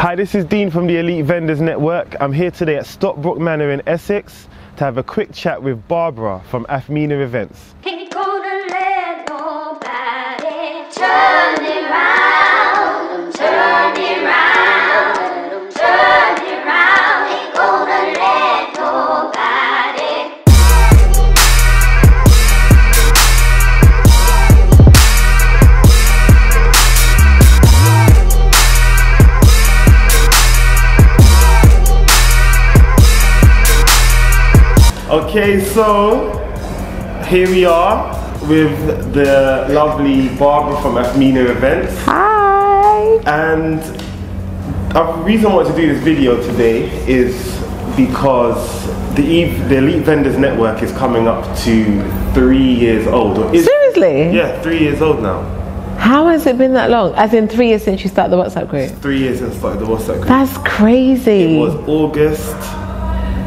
Hi, this is Dean from the Elite Vendors Network. I'm here today at Stockbrook Manor in Essex to have a quick chat with Babara from Afmena Events. Ain't gonna let nobody turn it round, turn it round, turn it round. Ain't gonna let nobody. Okay, so here we are with the lovely Babara from Afmena Events. Hi! And the reason I wanted to do this video today is because the Elite Vendors Network is coming up to 3 years old. Seriously? Yeah, 3 years old now. How has it been that long? As in 3 years since you started the WhatsApp group? 3 years since I started the WhatsApp group. That's crazy. It was August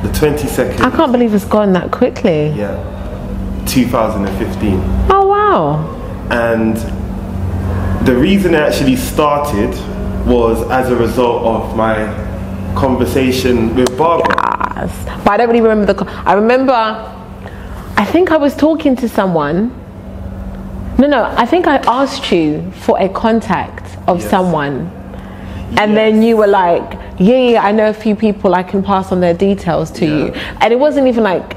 the 22nd. I can't believe it's gone that quickly. Yeah, 2015. Oh wow. And the reason it actually started was as a result of my conversation with Babara. Yes. But I don't really remember I remember, I think I was talking to someone. No, I think I asked you for a contact of someone. And then you were like, yeah, I know a few people, I can pass on their details to you. And it wasn't even like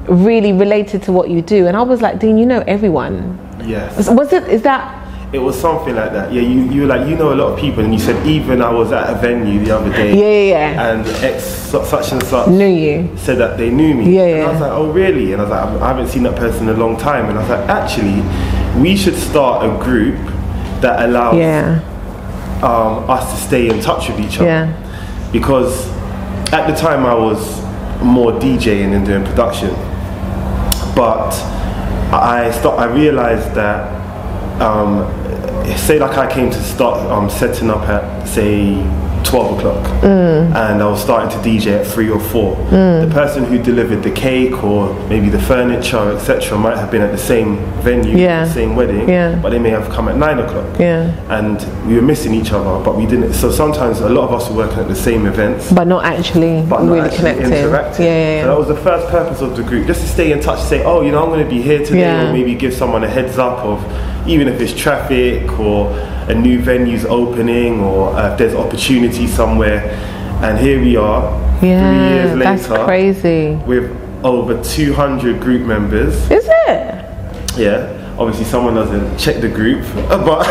really related to what you do. And I was like, Dean, you know everyone. Yes. Is that? It was something like that. Yeah, you were like, you know a lot of people. And you said, even I was at a venue the other day. Yeah. And such and such knew you. said that they knew me. Yeah. And I was like, oh really? And I was like, I haven't seen that person in a long time. And I was like, actually, we should start a group that allows us to stay in touch with each other. Yeah. Because at the time I was more DJing and doing production, but I realized that say like I came to start setting up at say 12 o'clock and I was starting to DJ at 3 or 4. The person who delivered the cake or maybe the furniture, etc., might have been at the same venue, the same wedding, but they may have come at 9 o'clock. And we were missing each other, but we didn't. So sometimes a lot of us were working at the same events, but not actually really connected. Interacting. So that was the first purpose of the group, just to stay in touch, say, oh, you know, I'm going to be here today, or maybe give someone a heads up of, even if it's traffic or a new venue's opening or if there's opportunity somewhere. And here we are, 3 years later. That's crazy. With over 200 group members. Is it? Yeah. Obviously someone doesn't check the group, but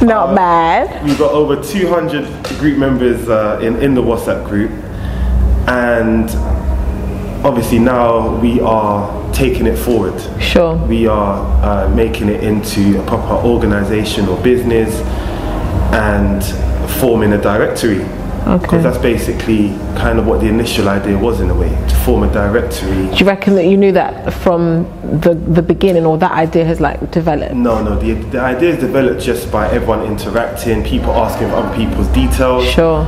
not bad. We've got over 200 group members in the WhatsApp group, and obviously now we are taking it forward. Sure. We are making it into a proper organisation or business and forming a directory. Because that's basically kind of what the initial idea was, in a way, to form a directory. Do you reckon that you knew that from the beginning, or that idea has like developed? No, the idea is developed just by everyone interacting, people asking for other people's details. Sure.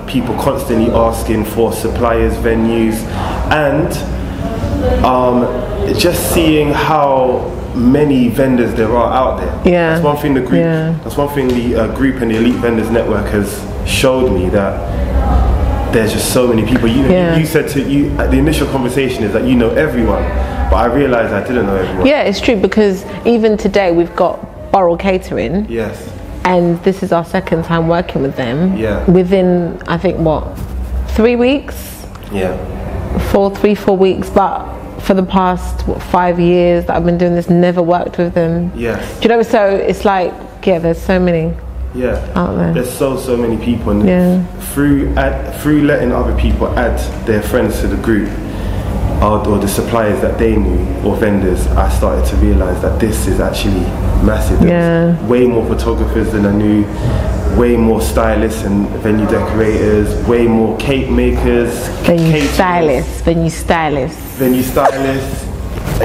People constantly asking for suppliers, venues, and just seeing how many vendors there are out there. That's one thing the group. That's one thing the group and the Elite Vendors Network has showed me, that there's just so many people. You said to you at the initial conversation is that you know everyone, but I realized I didn't know everyone. Yeah, it's true, because even today we've got Borough Catering. Yes. And this is our second time working with them. Yeah. Within, I think, what, 3 weeks? Yeah. 4 weeks, but for the past 5 years that I've been doing this, never worked with them. Yes. Do you know? So it's like, there's so many. Out there. There's so many people, and through letting other people add their friends to the group, or the suppliers that they knew, or vendors, I started to realize that this is actually massive. There's way more photographers than I knew, way more stylists and venue decorators, way more cake makers, venue stylists.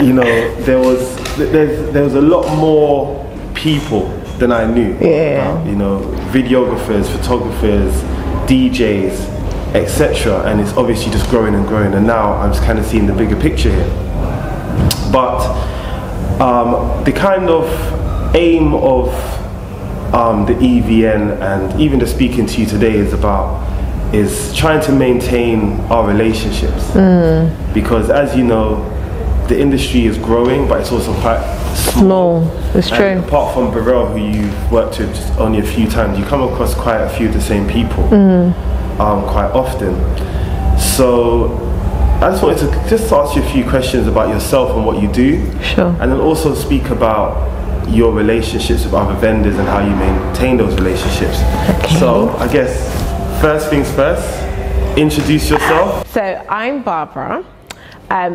You know, there was a lot more people than I knew. You know, videographers, photographers, DJs, etc. And it's obviously just growing and growing. And now I'm just kind of seeing the bigger picture here. But the kind of aim of the EVN and even just speaking to you today is trying to maintain our relationships. Because as you know, the industry is growing, but it's also quite small. It's true. And apart from Babara, who you've worked with just only a few times, you come across quite a few of the same people quite often. So I just wanted to just ask you a few questions about yourself and what you do. Sure. And then also speak about your relationships with other vendors and how you maintain those relationships. Okay. So I guess first things first, introduce yourself. So I'm Babara,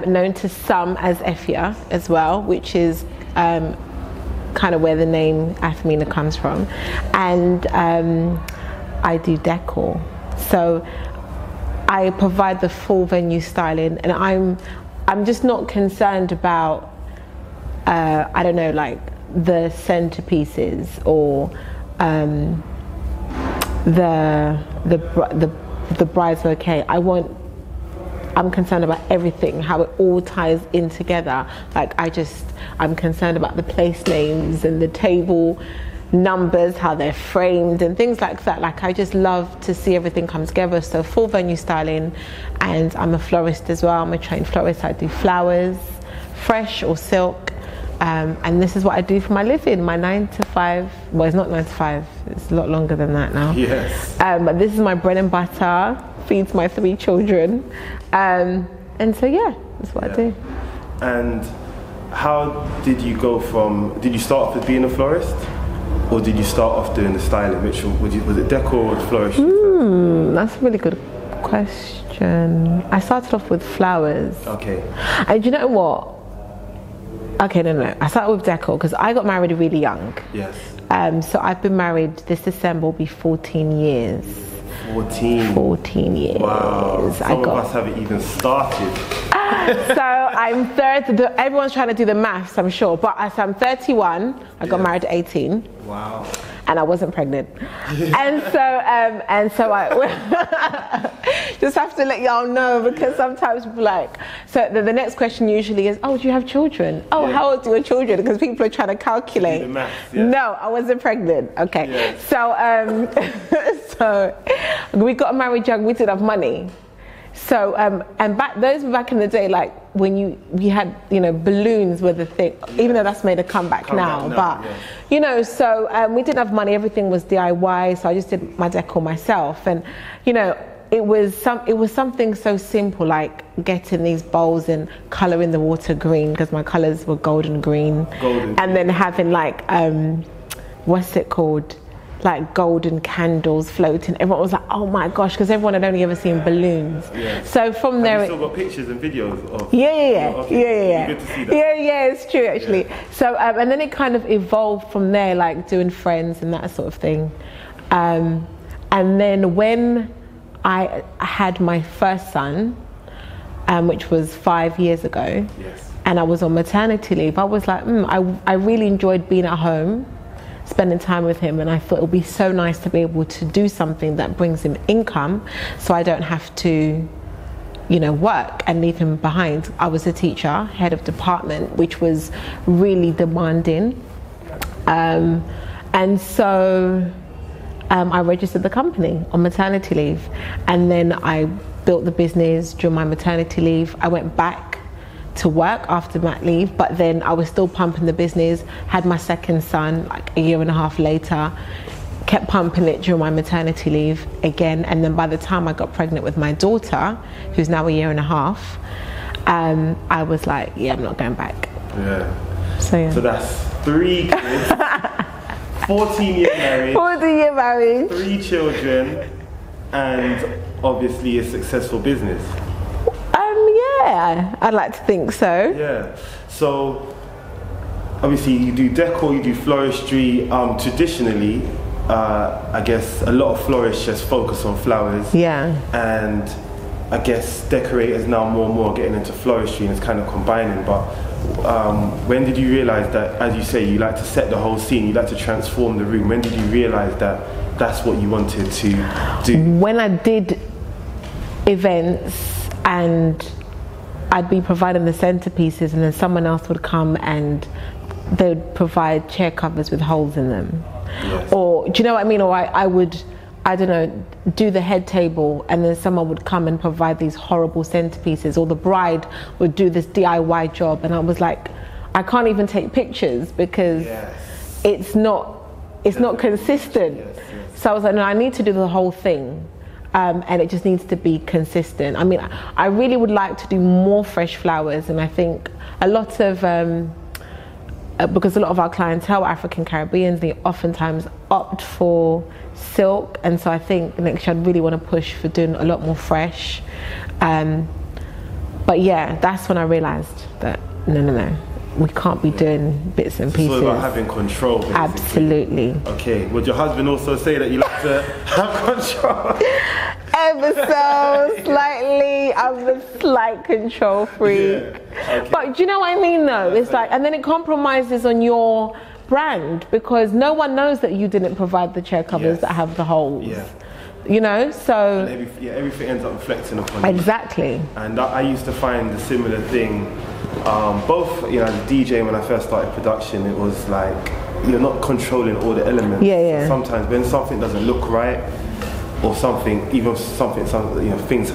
known to some as Efia as well, which is kind of where the name Afmena comes from. And I do decor. So I provide the full venue styling, and I'm just not concerned about I don't know, like the centerpieces or the bride's bouquet. I'm concerned about everything, how it all ties in together. Like I'm concerned about the place names and the table numbers, how they're framed and things like that. Like I just love to see everything come together. So full venue styling, and I'm a florist as well. I'm a trained florist. I do flowers, fresh or silk, and this is what I do for my living. My 9 to 5. Well, it's not 9 to 5. It's a lot longer than that now. Yes. But this is my bread and butter. Feeds my 3 children, and so yeah, that's what I do. And how did you go from? Did you start off with being a florist? Or did you start off doing the styling? Which was it decor or floristry? That's a really good question. I started off with flowers. Okay. And you know what? Okay, no. I started with decor because I got married really young. Yes. So I've been married this December will be 14 years. 14 years. Wow. Some of us haven't even started. So I'm 30. Everyone's trying to do the maths, I'm sure. But as I'm 31, I got married at 18. Wow. And I wasn't pregnant. and so I just have to let y'all know, because sometimes people like, so the next question usually is, oh, do you have children? Oh, how old are your children? Because people are trying to calculate. The maths, No, I wasn't pregnant. Okay. Yes. So so we got married young. We didn't have money. So and those were back in the day, like when we had, you know, balloons were the thing, even though that's made a comeback now. But you know, so we didn't have money, everything was DIY, so I just did my decor myself. And you know, it was something so simple, like getting these bowls and colouring the water green, because my colours were golden green. And then having like what's it called, like golden candles floating. Everyone was like, oh my gosh, because everyone had only ever seen balloons. So from there, you still got pictures and videos of yeah. Good to see that. Yeah, it's true actually. So and then it kind of evolved from there, like doing friends and that sort of thing. And then when I had my first son, which was 5 years ago, and I was on maternity leave, I was like, I really enjoyed being at home, spending time with him, and I thought it would be so nice to be able to do something that brings him income, so I don't have to, you know, work and leave him behind. I was a teacher, head of department, which was really demanding, and so I registered the company on maternity leave, and then I built the business during my maternity leave. I went back to work after mat leave, but then I was still pumping the business, had my second son like a year and a half later, kept pumping it during my maternity leave again, and then by the time I got pregnant with my daughter, who's now a year and a half, I was like, yeah, I'm not going back. So that's 3 kids, 14-year marriage, 14-year marriage, 3 children, and obviously a successful business. Yeah, I'd like to think so. Yeah. So obviously you do decor, you do floristry. Traditionally, I guess a lot of florists just focus on flowers. Yeah. And I guess decorators now more and more getting into floristry, and it's kind of combining. But when did you realize that, as you say, you like to set the whole scene, you like to transform the room? When did you realize that that's what you wanted to do? When I did events and I'd be providing the centerpieces, and then someone else would come and they would provide chair covers with holes in them. Yes. Or do you know what I mean? Or I would, I don't know, do the head table, and then someone would come and provide these horrible centerpieces, or the bride would do this DIY job, and I was like, I can't even take pictures because it's not consistent. Yes. So I was like, no, I need to do the whole thing. And it just needs to be consistent. I mean, I really would like to do more fresh flowers, and I think a lot of, because a lot of our clientele are African Caribbeans, they oftentimes opt for silk, and so I think next year I'd really want to push for doing a lot more fresh. But yeah, that's when I realised that no, we can't be doing bits and pieces. It's all about having control, basically. Absolutely. Okay, would your husband also say that you like to have control? Ever so slightly, I'm a slight control freak. Yeah. Okay. But do you know what I mean though? It's like, and then it compromises on your brand, because no one knows that you didn't provide the chair covers that have the holes. Yeah. You know, so... And everything ends up reflecting upon you. Exactly. And I used to find a similar thing, both, you know, as a DJ when I first started production, it was like, you're not controlling all the elements. Yeah. So sometimes when something doesn't look right, or something, even something, you know, things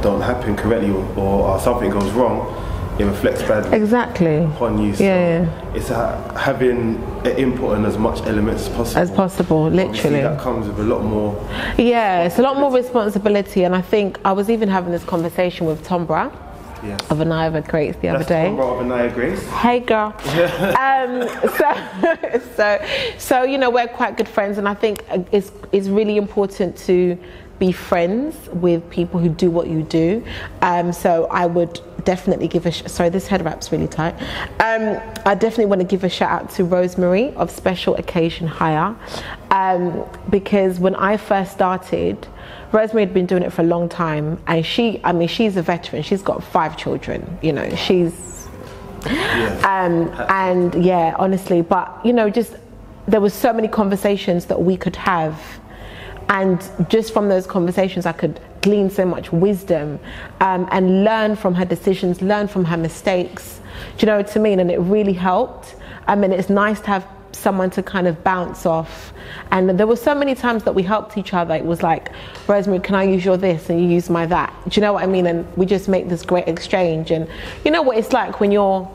don't happen correctly, or something goes wrong, it reflects badly upon you. So it's having an input on as much elements as possible. Literally. Obviously that comes with a lot more. Yeah, it's a lot more responsibility, and I think I was even having this conversation with Tombra of Anaya Grace the other day. Tombra of Anaya Grace. Hey girl. So you know, we're quite good friends, and I think it's really important to be friends with people who do what you do. So I would definitely give sorry, this head wrap's really tight. I definitely want to give a shout out to Rosemary of Special Occasion Hire, because when I first started, Rosemary had been doing it for a long time, and she's a veteran. She's got 5 children, you know, she's and yeah, honestly, but you know, just there was so many conversations that we could have, and just from those conversations I could glean so much wisdom, and learn from her decisions, learn from her mistakes. Do you know what I mean? And it really helped. I mean, it's nice to have someone to kind of bounce off, and there were so many times that we helped each other. It was like, Rosemary, can I use your this and you use my that? Do you know what I mean? And we just make this great exchange. And you know what it's like when you're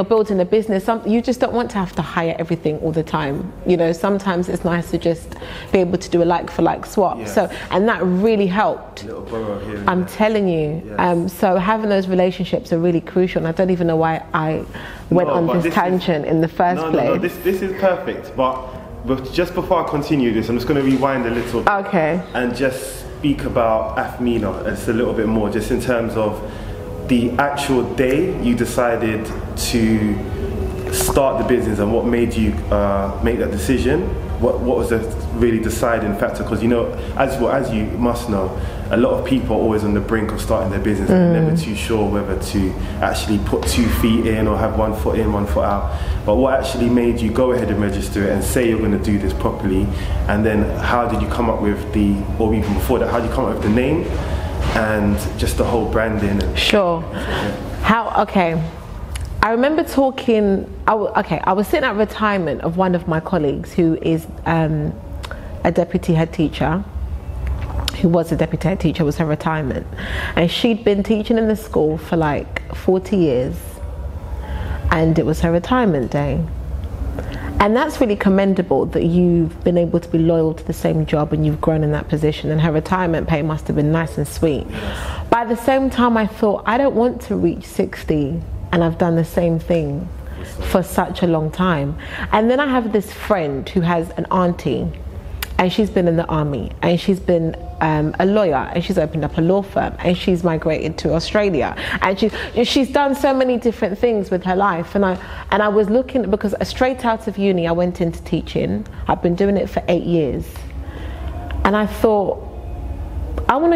building a business, you just don't want to have to hire everything all the time. You know, sometimes it's nice to just be able to do a like for like swap. Yes. So, and that really helped. A little borrow here and I'm there. telling you. Yes. So having those relationships are really crucial, and I don't even know why I went on this tangent in the first place. No, this is perfect. But just before I continue this, I'm just going to rewind a little. Okay. And just speak about Afmena just a little bit more, just in terms of the actual day you decided to start the business, and what made you make that decision. What was the really deciding factor? Because you know, as you must know, a lot of people are always on the brink of starting their business and they're never too sure whether to actually put 2 feet in or have 1 foot in, 1 foot out. But what actually made you go ahead and register it and say you're going to do this properly? And then how did you come up with or even before that, how did you come up with the name and just the whole branding? Sure. Okay. I remember talking, I was sitting at retirement of one of my colleagues who is a deputy head teacher, was her retirement. And she'd been teaching in the school for like 40 years, and it was her retirement day. And that's really commendable, that you've been able to be loyal to the same job and you've grown in that position, and her retirement pay must have been nice and sweet. Yes. But at the same time, I thought, I don't want to reach 60 and I've done the same thing for such a long time. And then I have this friend who has an auntie, and she's been in the army, and she's been a lawyer, and she's opened up a law firm, and she's migrated to Australia, and she's done so many different things with her life. And I was looking, because straight out of uni I went into teaching. I've been doing it for 8 years, and I thought, I want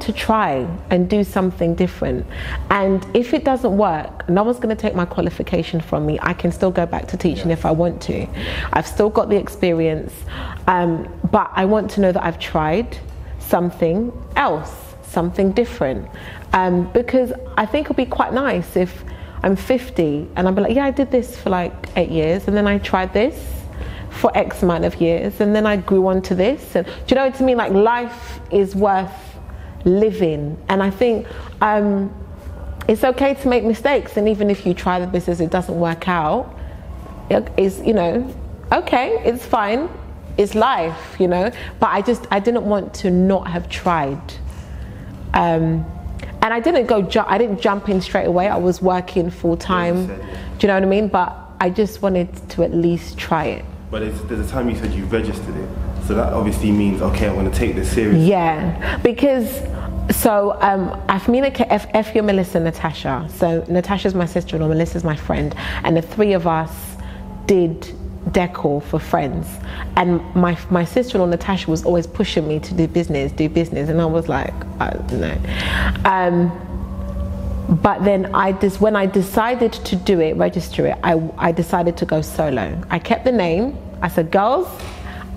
to try and do something different. And if it doesn't work, no one's going to take my qualification from me. I can still go back to teaching if I want to. I've still got the experience, but I want to know that I've tried something else, something different, because I think it'll be quite nice if I'm 50 and I'll be like, yeah, I did this for like 8 years, and then I tried this for X amount of years, and then I grew on to this. And do you know what I mean? Like, life is worth living, and I think it's okay to make mistakes, and even if you try the business, it doesn't work out, it's, you know, okay, it's fine, it's life, you know. But I didn't want to not have tried, and I didn't jump in straight away. I was working full time. Do you know what I mean? But I just wanted to at least try it. But there's a time you said you registered it, so that obviously means, okay, I'm going to take this seriously. Yeah, because Afmena, Effie, Melissa, Natasha. So Natasha's my sister-in-law, Melissa's my friend, and the three of us did decor for friends. And my sister-in-law Natasha was always pushing me to do business, and I was like, no. But then when I decided to do it, register it, I decided to go solo. I kept the name. I said, girls,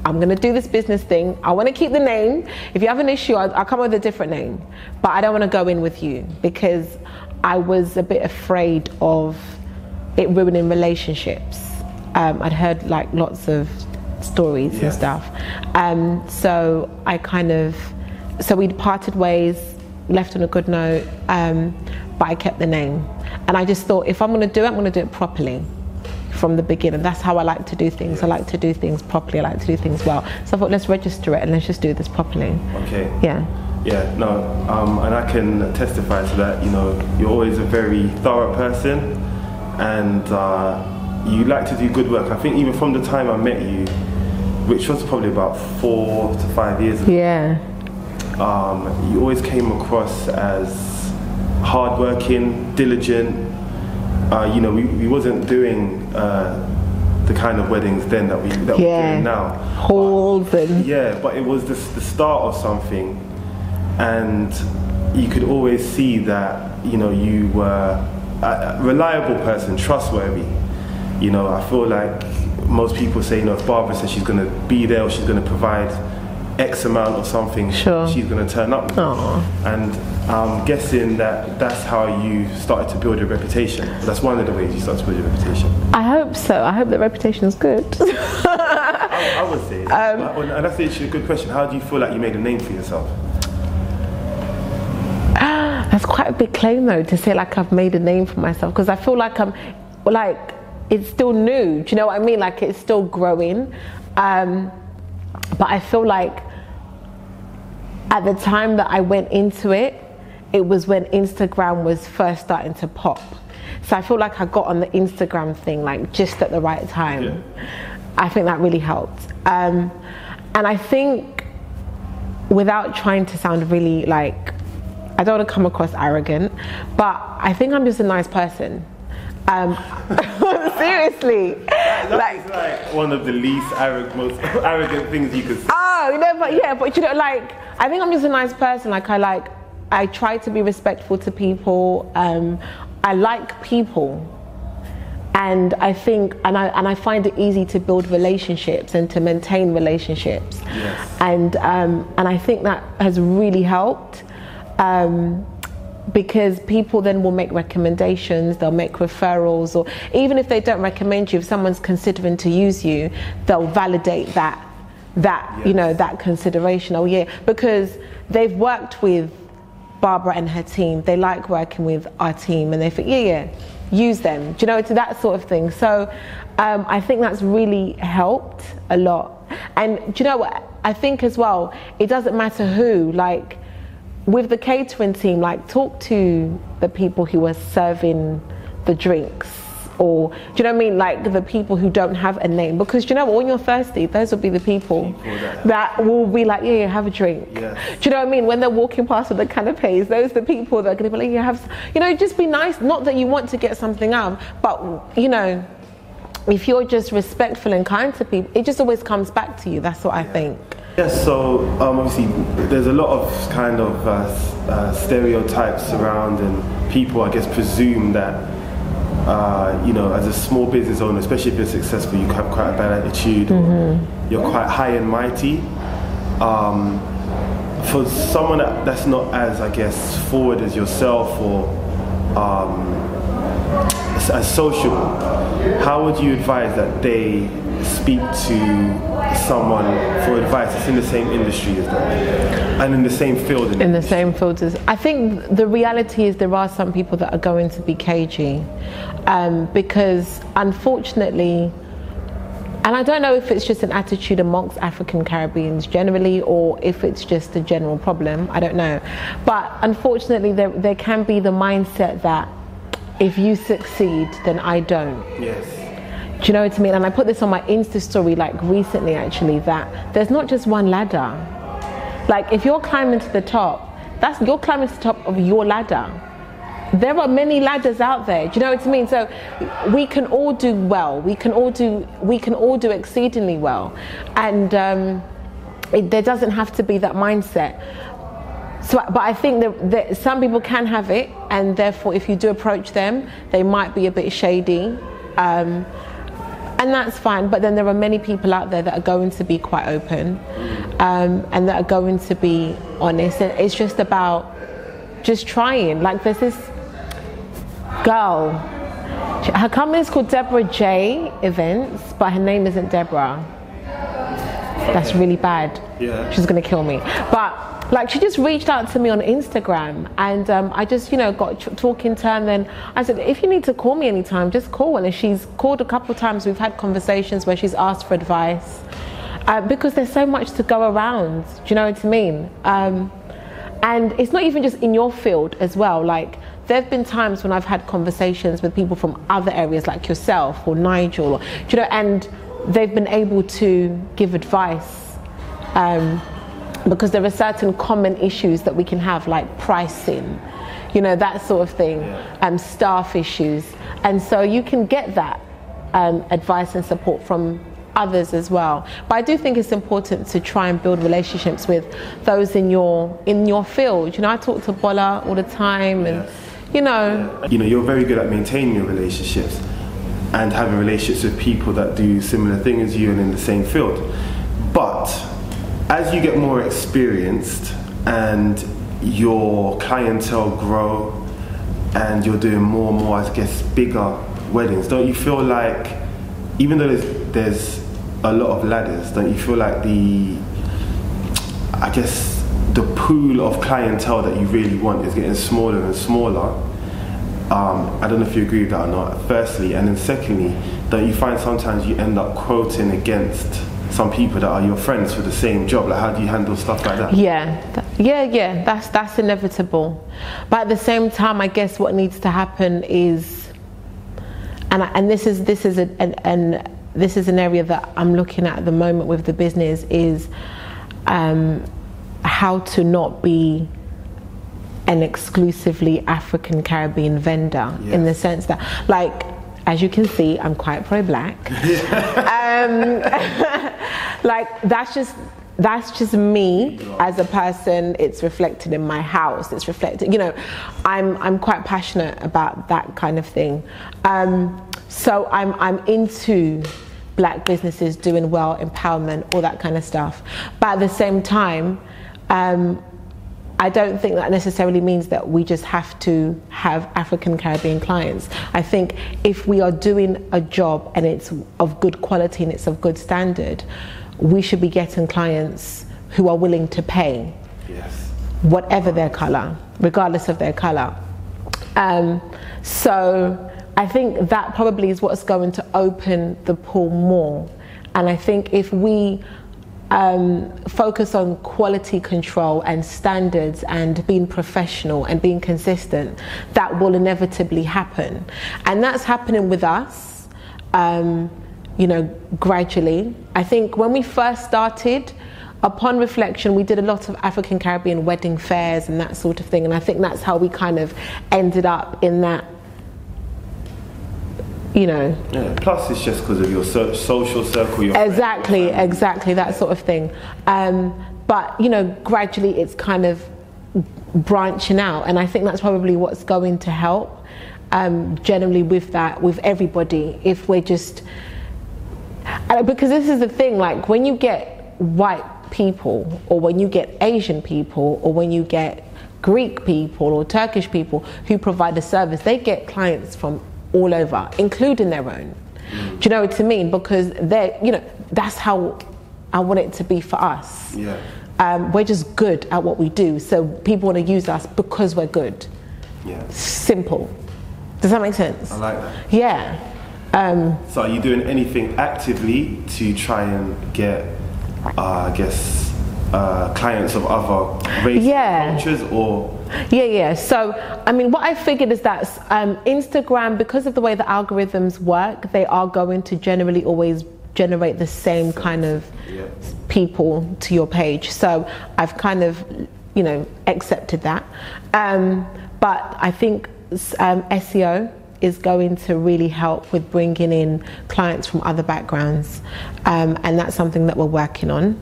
I'm going to do this business thing. I want to keep the name. If you have an issue, I'll come up with a different name. But I don't want to go in with you, because I was a bit afraid of it ruining relationships. I'd heard like lots of stories and stuff. So we'd parted ways, left on a good note, but I kept the name. And I just thought, if I'm going to do it, I'm going to do it properly from the beginning. That's how I like to do things. I like to do things properly. I like to do things well. So I thought, let's register it and let's just do this properly. Okay. Yeah. Yeah, no, and I can testify to that. You know, you're always a very thorough person, and you like to do good work. I think even from the time I met you, which was probably about 4 to 5 years ago. Yeah. You always came across as hardworking, diligent. You know, we wasn't doing the kind of weddings then that we're doing now. Halls and... Yeah, but it was the start of something, and you could always see that, you know, you were a reliable person, trustworthy. You know, I feel like most people say, you know, if Barbara says she's going to be there or she's going to provide X amount of something, she's going to turn up. And I'm guessing that's how you started to build your reputation. That's one of the ways you started to build your reputation. I hope so. I hope the reputation is good. I would say. And that's actually a good question. How do you feel like you made a name for yourself? That's quite a big claim, though, to say like I've made a name for myself, because I feel like it's still new. Do you know what I mean? Like, it's still growing. But I feel like at the time that I went into it, it was when Instagram was first starting to pop. So I feel like I got on the Instagram thing like just at the right time. Yeah. I think that really helped. And I think, without trying to sound really like, I don't want to come across arrogant, but I think I'm just a nice person. Seriously, that's like one of the least most arrogant things you could say. Oh, you know, but you know, like, I think I'm just a nice person. Like, I try to be respectful to people. I like people, and I think, and I find it easy to build relationships and to maintain relationships. Yes. And I think that has really helped. Because people then will make recommendations, they'll make referrals, or even if they don't recommend you, if someone's considering to use you, they'll validate that you know, that consideration. Oh yeah, because they've worked with Barbara and her team, they like working with our team, and they think, yeah, use them. Do you know, it's that sort of thing. So I think that's really helped a lot. And do you know what? I think as well, it doesn't matter who, like, with the catering team, like, talk to the people who are serving the drinks, or do you know what I mean, like the people who don't have a name, because do you know what, when you're thirsty, those will be the people that will be like, yeah, have a drink. Yes. Do you know what I mean? When they're walking past with the canapes, those are the people that are going to be like, yeah, have, you know, just be nice. Not that you want to get something out, but you know, if you're just respectful and kind to people, it just always comes back to you. That's what I think. Yes, so obviously there's a lot of kind of stereotypes around, and people, I guess, presume that you know, as a small business owner, especially if you're successful, you have quite a bad attitude, or you're quite high and mighty. For someone that's not as, I guess, forward as yourself, or as sociable, how would you advise that they speak to someone for advice that's in the same industry as them and in the same field? In the same field as, I think the reality is there are some people that are going to be cagey, because unfortunately, and I don't know if it's just an attitude amongst African Caribbeans generally, or if it's just a general problem, I don't know. But unfortunately, there can be the mindset that if you succeed, then I don't. Yes. Do you know what I mean? And I put this on my Insta story like recently actually, that there's not just one ladder. Like if you're climbing to the top, you're climbing to the top of your ladder. There are many ladders out there. Do you know what I mean? So we can all do well. We can all do exceedingly well. And there doesn't have to be that mindset. So, but I think that some people can have it, and therefore if you do approach them, they might be a bit shady. And that's fine, but then there are many people out there that are going to be quite open, and that are going to be honest. And it's just about just trying. Like there's this girl, her company is called Babara Events, but her name isn't Deborah. That's really bad. Yeah. She's gonna kill me. But like she just reached out to me on Instagram, and I just got talking to her, and then I said, if you need to call me anytime, just call. And she's called a couple of times. We've had conversations where she's asked for advice, because there's so much to go around. Do you know what I mean? And it's not even just in your field as well. Like there have been times when I've had conversations with people from other areas, like yourself or Nigel, or, and they've been able to give advice. Because there are certain common issues that we can have, like pricing, that sort of thing, staff issues. And so you can get that advice and support from others as well. But I do think it's important to try and build relationships with those in your field. I talk to Bola all the time, and you're very good at maintaining your relationships and having relationships with people that do similar things as you and in the same field. But as you get more experienced and your clientele grow and you're doing more and more, I guess, bigger weddings, don't you feel like, even though there's a lot of ladders, don't you feel like the pool of clientele that you really want is getting smaller and smaller? I don't know if you agree with that or not, firstly. And then secondly, don't you find sometimes you end up quoting against some people that are your friends for the same job? Like, how do you handle stuff like that? Yeah, that's inevitable. But at the same time, I guess what needs to happen is, and this is an area that I'm looking at the moment with the business, is how to not be an exclusively African Caribbean vendor. Yes. In the sense that, like, as you can see, I'm quite pro-black. Like that's just me as a person. It's reflected in my house. It's reflected, I'm quite passionate about that kind of thing. So I'm into black businesses doing well, empowerment, all that kind of stuff. But at the same time, I don't think that necessarily means that we just have to have African Caribbean clients. I think if we are doing a job and it's of good quality and it's of good standard, we should be getting clients who are willing to pay, yes, whatever their color, regardless of their color. So I think that probably is what's going to open the pool more. And I think if we focus on quality control and standards and being professional and being consistent, that will inevitably happen. And that's happening with us, gradually. I think when we first started, upon reflection, we did a lot of African Caribbean wedding fairs and that sort of thing. And I think that's how we kind of ended up in that, Yeah, plus it's just because of your social circle. Exactly, that sort of thing. But, gradually it's kind of branching out. And I think that's probably what's going to help, generally with that, with everybody, if we're just... because this is the thing, like when you get white people, or when you get Asian people, or when you get Greek people or Turkish people who provide a service, they get clients from all over, including their own. Do you know what I mean? Because that's how I want it to be for us. Yeah. We're just good at what we do, so people want to use us because we're good. Yeah. Simple. Does that make sense? I like that. Yeah. So are you doing anything actively to try and get, clients of other races, cultures, or? Yeah. So, I mean, what I figured is that Instagram, because of the way the algorithms work, they are going to generally always generate the same kind of people to your page. So I've kind of, accepted that. But I think SEO is going to really help with bringing in clients from other backgrounds, and that's something that we're working on,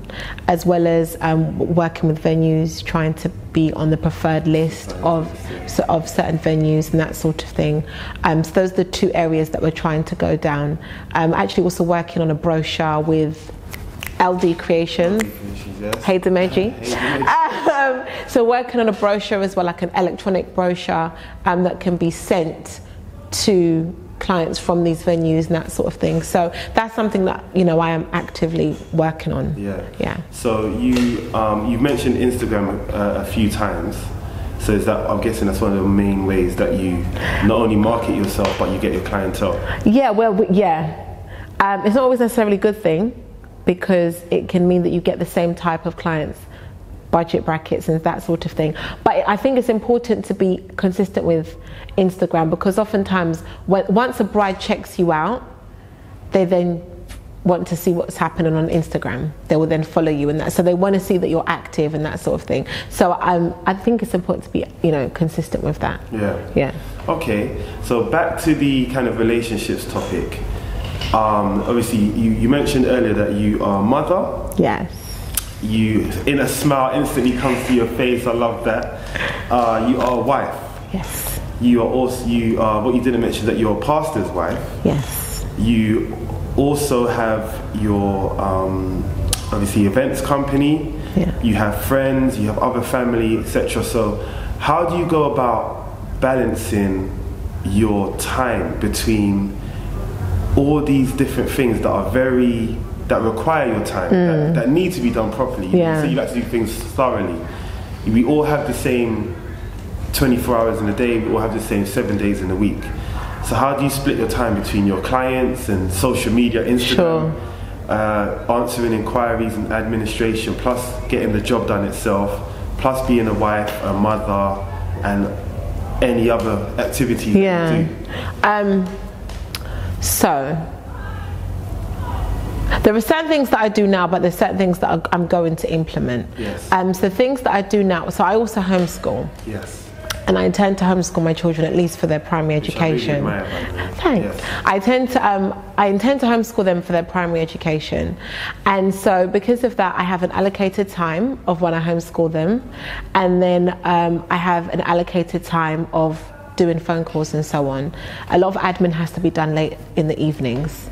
as well as working with venues, trying to be on the preferred list of certain venues and that sort of thing. So those are the two areas that we're trying to go down. Actually also working on a brochure with LD Creations. Hey Demeji. So working on a brochure as well, like an electronic brochure that can be sent to clients from these venues and that sort of thing. So that's something that I am actively working on. Yeah. So you've mentioned Instagram a few times. So is that, I'm guessing that's one of the main ways that you not only market yourself but you get your clientele? Yeah. Well, it's not always necessarily a good thing, because it can mean that you get the same type of clients, budget brackets and that sort of thing. But I think it's important to be consistent with Instagram, because oftentimes once a bride checks you out, they then want to see what's happening on Instagram. They will then follow you, and that, so they want to see that you're active and that sort of thing. So I think it's important to be consistent with that. Yeah. Okay, so back to the kind of relationships topic. Obviously you mentioned earlier that you are a mother. Yes. You, in a smile instantly comes to your face. I love that. You are a wife. Yes. You are also, what you didn't mention, that you're a pastor's wife. Yes. You also have your obviously events company. Yeah. You have friends, you have other family, etc. So how do you go about balancing your time between all these different things that are that require your time, that need to be done properly? So you like to do things thoroughly. We all have the same 24 hours in a day, we all have the same 7 days in a week. So how do you split your time between your clients and social media, Instagram, answering inquiries and administration, plus getting the job done itself, plus being a wife, a mother, and any other activities that you do? So there are certain things that I do now, but there's certain things that I'm going to implement. Yes. So things that I do now, so I also homeschool. Yes. And I intend to homeschool my children at least for their primary education. Thanks. Yes. I intend to homeschool them for their primary education, and so because of that, I have an allocated time of when I homeschool them, and then I have an allocated time of doing phone calls and so on. A lot of admin has to be done late in the evenings.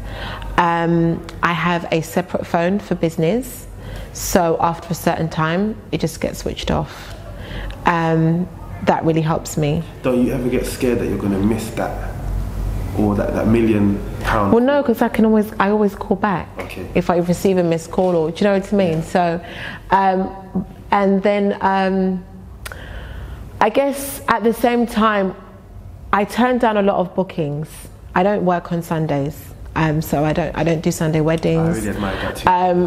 I have a separate phone for business, so after a certain time it just gets switched off. That really helps me. Don't you ever get scared that you're going to miss that, or that £1 million? Well, no, because I always call back if I receive a missed call, or do you know what I mean? So and then I guess at the same time I turn down a lot of bookings. I don't work on Sundays, so I don't do Sunday weddings. I really admire that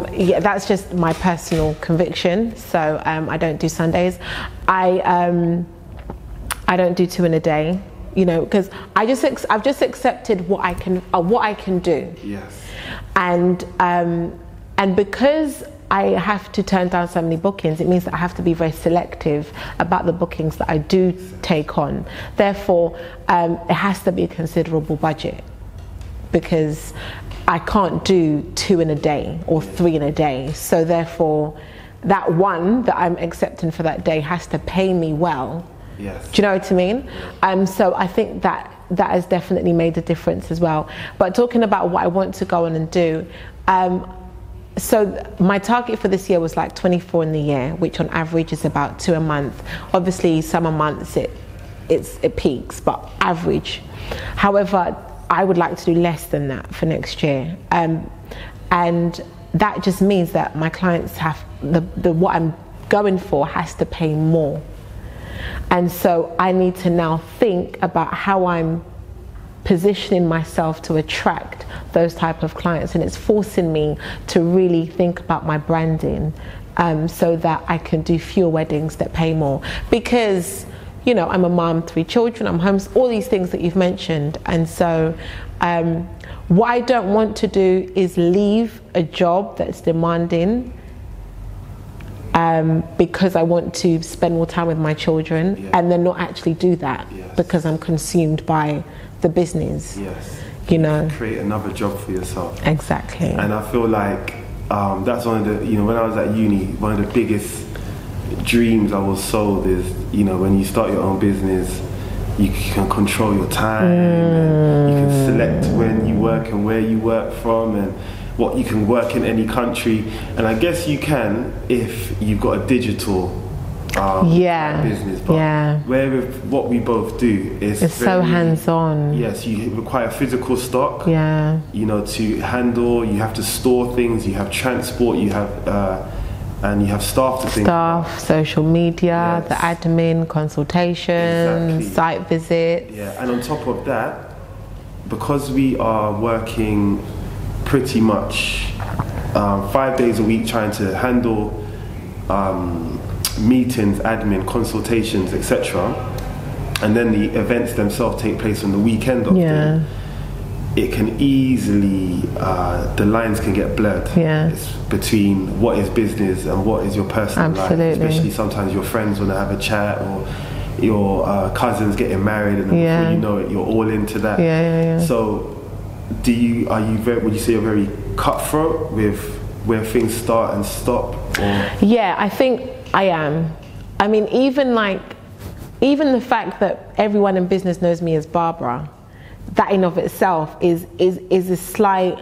too. Yeah, that's just my personal conviction. So I don't do Sundays. I don't do 2 in a day, because I've just accepted what I can do. Yes. And because I have to turn down so many bookings, it means that I have to be very selective about the bookings that I do take on. Therefore, it has to be a considerable budget, because I can't do 2 in a day or 3 in a day. So therefore, that one that I'm accepting for that day has to pay me well. Yes. Do you know what I mean? So I think that has definitely made a difference as well. But talking about what I want to go on and do, so my target for this year was like 24 in the year, which on average is about 2 a month. Obviously, summer months it peaks, but average. However, I would like to do less than that for next year. And that just means that my clients have what I'm going for has to pay more. And so I need to now think about how I'm positioning myself to attract those type of clients, and it's forcing me to really think about my branding, so that I can do fewer weddings that pay more. Because, you know, I'm a mom, 3 children, I'm home, all these things that you've mentioned. And so what I don't want to do is leave a job that's demanding because I want to spend more time with my children, and then not actually do that because I'm consumed by the business. You know, create another job for yourself. Exactly. And I feel like that's one of the, you know, when I was at uni, one of the biggest dreams I was sold is, you know, when you start your own business, you can control your time, and you can select when you work and where you work from, and what you can work in any country. And I guess you can if you've got a digital business, but where with what we both do is it's so hands-on. Yes, you require physical stock, you know, to handle. You have to store things, you have transport, you have and you have staff to think about. Social media, the admin, consultation, site visits. And on top of that, because we are working pretty much 5 days a week trying to handle meetings, admin, consultations, etc., and then the events themselves take place on the weekend often, it can easily, the lines can get blurred. It's between what is business and what is your personal life. Especially sometimes your friends want to have a chat, or your cousins getting married, and before you know it, you're all into that. So would you say you're very cutthroat with where things start and stop? Or? Yeah, I think I am. I mean, even the fact that everyone in business knows me as Babara, that in of itself is a slight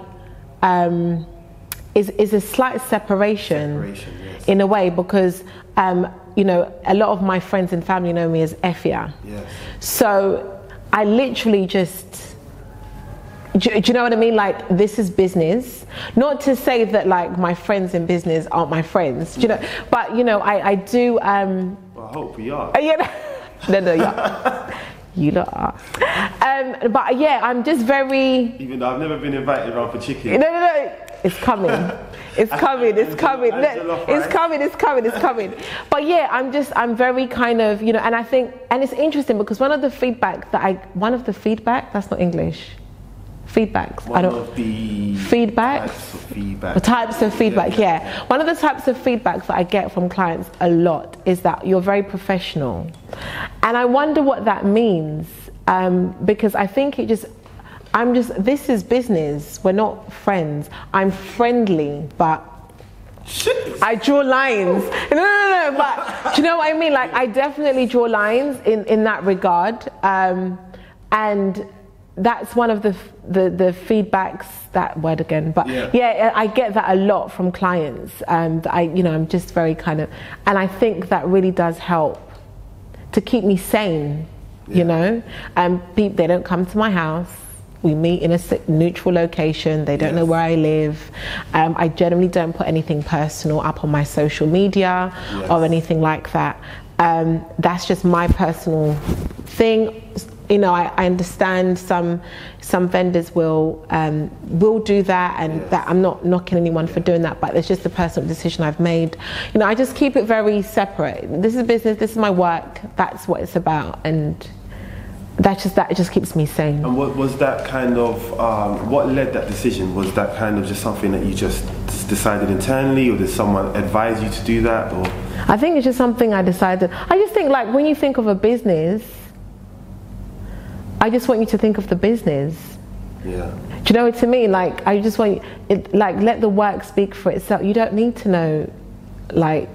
is a slight separation in a way, because you know, a lot of my friends and family know me as Efia. So I literally just, do you know what I mean? Like, this is business. Not to say that like my friends in business aren't my friends, do you know? But you know, I do. Well, I hope we are. No, yeah. You lot are. But yeah, I'm just very. Even though I've never been invited around for chicken. No. It's coming. It's coming. It's coming. It's coming. But yeah, I'm very kind of, you know, and I think, and it's interesting because one of the feedback, that's not English. Feedbacks. The types of feedback, yeah. One of the types of feedback that I get from clients a lot is that you're very professional. And I wonder what that means, because I think this is business. We're not friends. I'm friendly, but I draw lines. No, but do you know what I mean? Like, I definitely draw lines in that regard. And that's one of the feedbacks, that word again, but yeah, I get that a lot from clients. I'm just very kind of, and I think that really does help to keep me sane, you know. People, they don't come to my house. We meet in a neutral location. They don't know where I live. I generally don't put anything personal up on my social media or anything like that. That's just my personal thing. You know, I understand some vendors will do that, and that I'm not knocking anyone for doing that, but it's just a personal decision I've made. You know, I just keep it very separate. This is business, this is my work, that's what it's about, and that just keeps me sane. And what was that kind of, what led that decision? Was that kind of just something that you just decided internally, or did someone advise you to do that? Or? I think it's just something I decided. I just think, like, when you think of a business, I just want you to think of the business. Yeah. Do you know what I mean? Like, I just want you, like, let the work speak for itself. You don't need to know, like,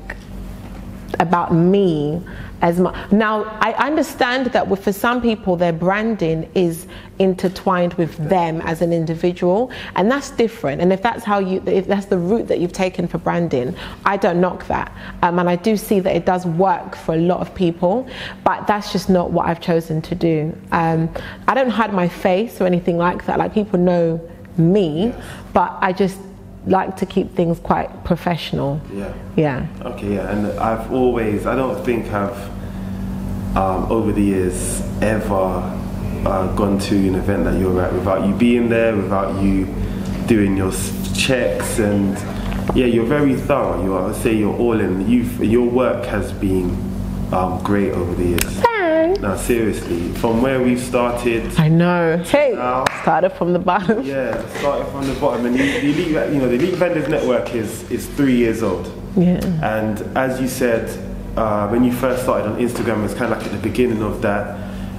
about me as much. Now I understand that for some people their branding is intertwined with them as an individual, and that's different, and if that's the route that you've taken for branding, I don't knock that, and I do see that it does work for a lot of people, but that's just not what I've chosen to do. I don't hide my face or anything like that, like people know me, but I just like to keep things quite professional. Okay, and I don't think I've over the years ever gone to an event that you're at without you being there, without you doing your checks, and you're very thorough. I would say you're all in. Your work has been great over the years. Thanks. No, seriously, from where we've started. I know. Hey, started from the bottom. Yeah, started from the bottom, and the Elite Vendors Network is 3 years old. Yeah. And as you said, when you first started on Instagram, it's kind of like at the beginning of that,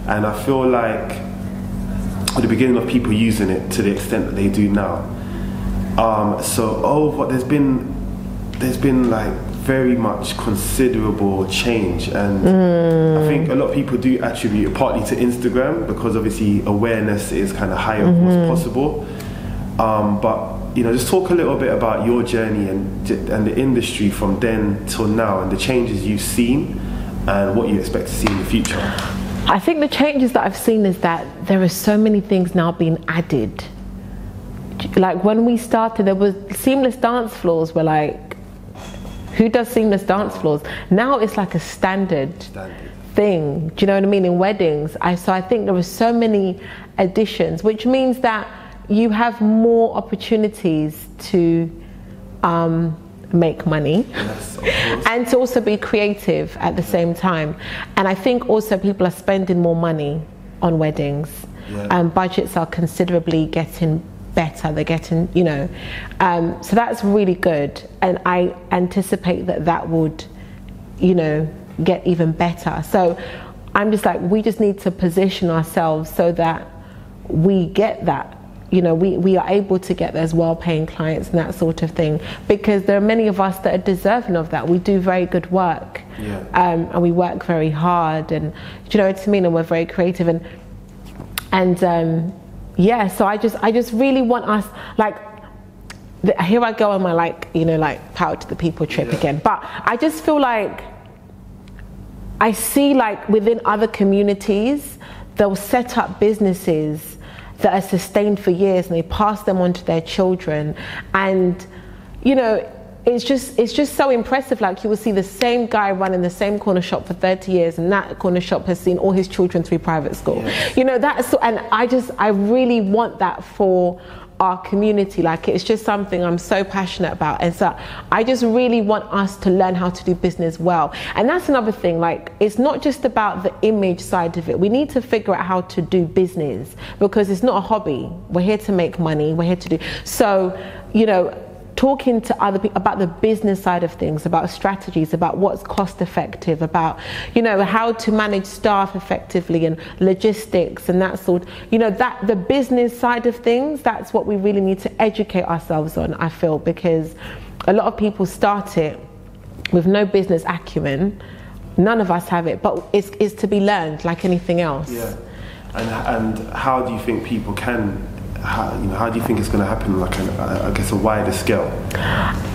and I feel like at the beginning of people using it to the extent that they do now. But there's been like very much considerable change, and I think a lot of people do attribute it partly to Instagram because obviously awareness is kind of higher of what's possible. But just talk a little bit about your journey and the industry from then till now, and the changes you've seen and what you expect to see in the future. I think the changes that I've seen is that there are so many things now being added. Like when we started, there was seamless dance floors were like, who does seamless dance floors? Now it's like a standard thing. Do you know what I mean? In weddings. So I think there are so many additions, which means that you have more opportunities to make money, and to also be creative at the same time. And I think also people are spending more money on weddings, and budgets are considerably getting better. They're getting, so that's really good, and I anticipate that would, get even better. So I'm just like, we just need to position ourselves so that we get that. We are able to get those well-paying clients and that sort of thing, because there are many of us that are deserving of that. We do very good work, and we work very hard, and do you know what I mean? And we're very creative, and so I just really want us, like, here I go on my power to the people trip again. But I just feel like I see, like, within other communities, they'll set up businesses that are sustained for years, and they pass them on to their children, and it's just so impressive. Like, you will see the same guy running the same corner shop for 30 years, and that corner shop has seen all his children through private school. And I really want that for our community. Like, it's just something I'm so passionate about, and so I just really want us to learn how to do business well. And that's another thing, like, it's not just about the image side of it. We need to figure out how to do business, because it's not a hobby. We're here to make money. We're here to do so, talking to other people about the business side of things, about strategies, about what's cost effective, about how to manage staff effectively, and logistics and that sort. That the business side of things, that's what we really need to educate ourselves on, I feel, because a lot of people start it with no business acumen. None of us have it, but it's to be learned like anything else. And how do you think people can? How do you think it's going to happen, like a wider scale?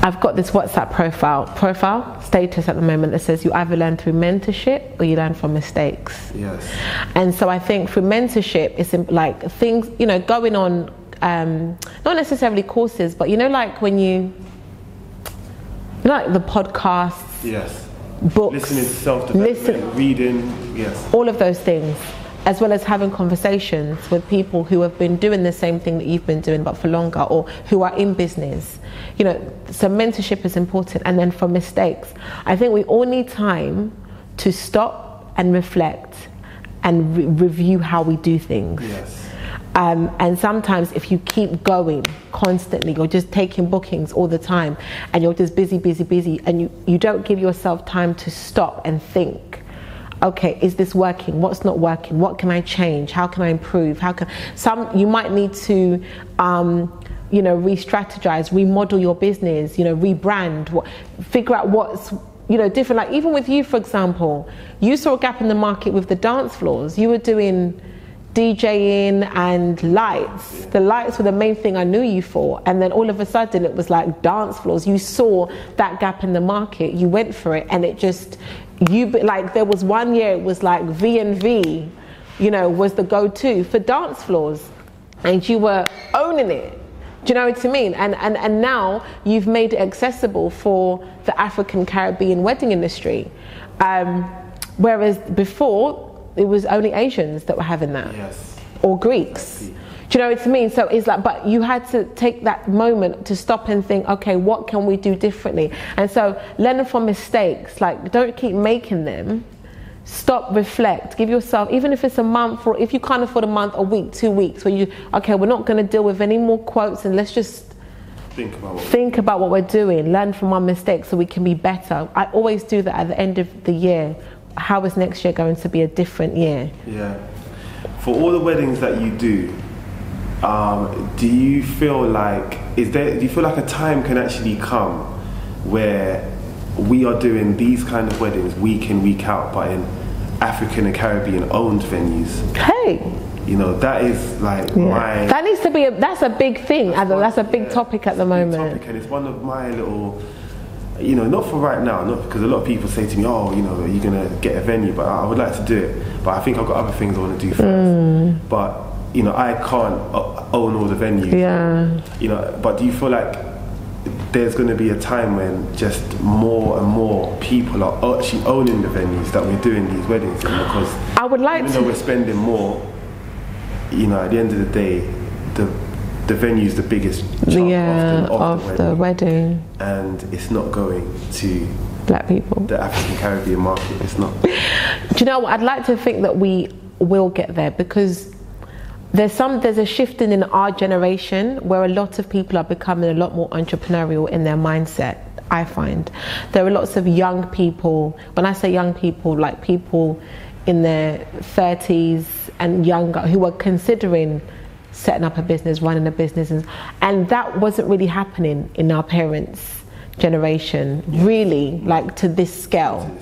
I've got this WhatsApp profile status at the moment that says you either learn through mentorship or you learn from mistakes. Yes. And so I think through mentorship, it's like things, going on, not necessarily courses, but like when like the podcasts, yes, books, listening to self-development, reading, yes, all of those things, as well as having conversations with people who have been doing the same thing that you've been doing but for longer, or who are in business. So mentorship is important. And then for mistakes, I think we all need time to stop and reflect and review how we do things. Yes. And sometimes if you keep going constantly, you're just taking bookings all the time, and you're just busy, and you don't give yourself time to stop and think, okay, is this working? What's not working? What can I change? How can I improve? You might need to, re-strategize, remodel your business, rebrand, figure out what's, you know, different, like even with you, for example, you saw a gap in the market with the dance floors. You were doing DJing and lights. The lights were the main thing I knew you for, and then all of a sudden it was like dance floors. You saw that gap in the market, you went for it, and it just, like there was one year it was like V&V, you know, was the go-to for dance floors, and you were owning it. Do you know what I mean? And now you've made it accessible for the African Caribbean wedding industry, whereas before it was only Asians that were having that, yes, or Greeks. Do you know what I mean? So it's like, but you had to take that moment to stop and think, okay, what can we do differently? And so learning from mistakes, like don't keep making them. Stop, reflect, give yourself, even if it's a month, or if you can't afford a month, a week, 2 weeks, where you, okay, we're not going to deal with any more quotes, and let's just think about what we're doing, learn from our mistakes so we can be better. I always do that at the end of the year. How is next year going to be a different year? Yeah. For all the weddings that you do, do you feel like do you feel like a time can actually come where we are doing these kind of weddings week in, week out, but in African and Caribbean owned venues? Hey, you know, that is like that needs to be that's a big thing. That's a big topic at the moment. And it's one of my little, you know, not for right now, not because a lot of people say to me, oh, you know, are you gonna get a venue? But I would like to do it, but I think I've got other things I want to do first. But you know, I can't own all the venues. Yeah. You know, but do you feel like there's going to be a time when just more and more people are actually owning the venues that we're doing these weddings in? Because I would like even though we're spending more, you know, at the end of the day, the venue's the biggest chunk of the wedding, and it's not going to black people, the African Caribbean market. It's not. Do you know what? I'd like to think that we will get there, because there's a shifting in our generation where a lot of people are becoming a lot more entrepreneurial in their mindset. I find there are lots of young people. When I say young people, like people in their 30s and younger, who are considering setting up a business, running a business, and that wasn't really happening in our parents' generation, really, like to this scale.